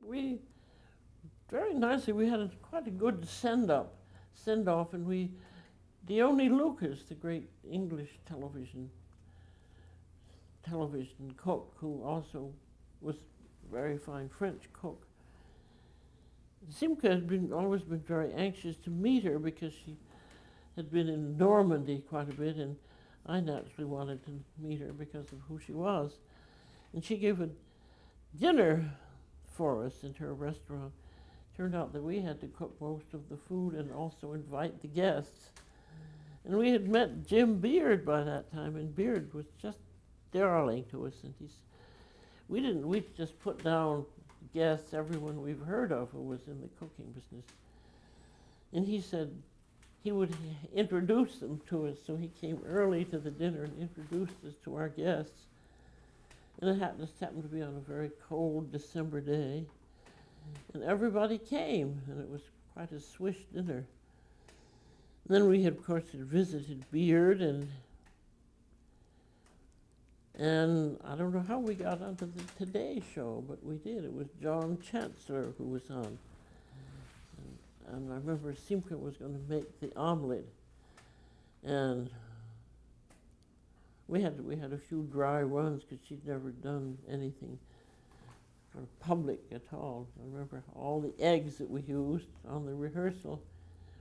we very nicely. We had quite a good send off, and Dione Lucas, the great English television cook, who also was a very fine French cook. Simke had always been very anxious to meet her because she had been in Normandy quite a bit, and I naturally wanted to meet her because of who she was. And she gave a dinner for us in her restaurant. Turned out that we had to cook most of the food and also invite the guests. And we had met Jim Beard by that time, and Beard was just darling to us. And we just put down guests, everyone we've heard of who was in the cooking business. And he said he would introduce them to us, so he came early to the dinner and introduced us to our guests. And it just happened to be on a very cold December day. And everybody came, and it was quite a swish dinner. And then we had, of course, visited Beard, and I don't know how we got onto the Today Show, but we did. It was John Chancellor who was on. And I remember Simke was going to make the omelet, and we had a few dry runs because she'd never done anything sort of public at all. I remember all the eggs that we used on the rehearsal,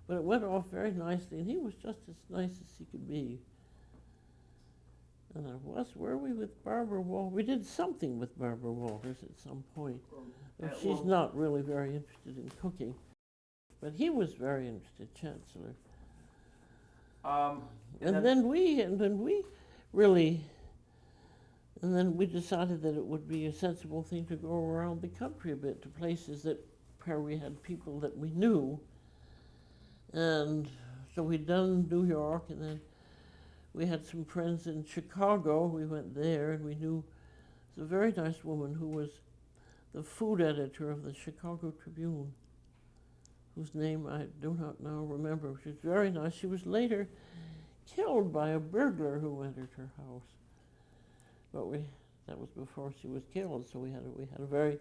but it went off very nicely, and he was just as nice as he could be. And were we with Barbara Walters? We did something with Barbara Walters at some point. She's not really very interested in cooking, but he was very interested, Chancellor. And then we decided that it would be a sensible thing to go around the country a bit to places where we had people that we knew. And so we'd done New York, and then we had some friends in Chicago. We went there, and we knew a very nice woman who was the food editor of the Chicago Tribune, whose name I do not now remember. She was very nice. She was later killed by a burglar who entered her house. But that was before she was killed, so we had a very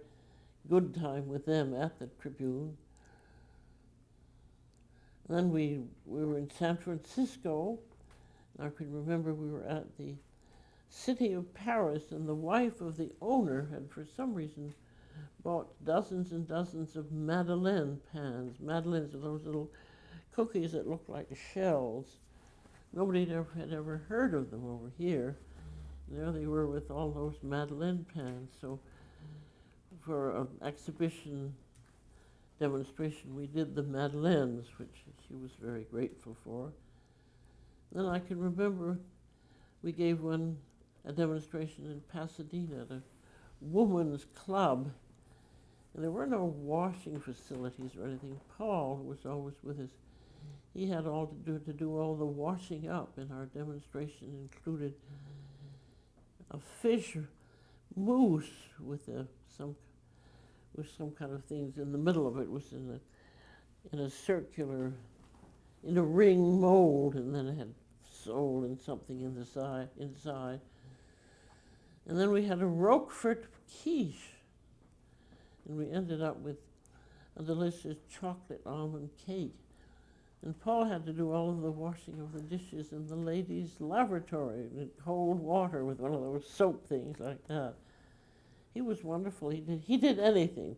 good time with them at the Tribune. And then we were in San Francisco. I can remember we were at the City of Paris, and the wife of the owner had, for some reason, bought dozens and dozens of Madeleine pans. Madeleines are those little cookies that look like shells. Nobody had ever heard of them over here. There they were with all those Madeleine pans. So for an exhibition demonstration, we did the Madeleines, which she was very grateful for. Then I can remember we gave a demonstration in Pasadena at a woman's club. And there were no washing facilities or anything. Paul, who was always with us, he had all to do all the washing up, and our demonstration included a fish mousse with some kind of things in the middle of it. Was in a ring mold, and then it had sole and something inside. And then we had a Roquefort quiche, and we ended up with a delicious chocolate almond cake. And Paul had to do all of the washing of the dishes in the ladies' lavatory in cold water with one of those soap things like that. He was wonderful. He did anything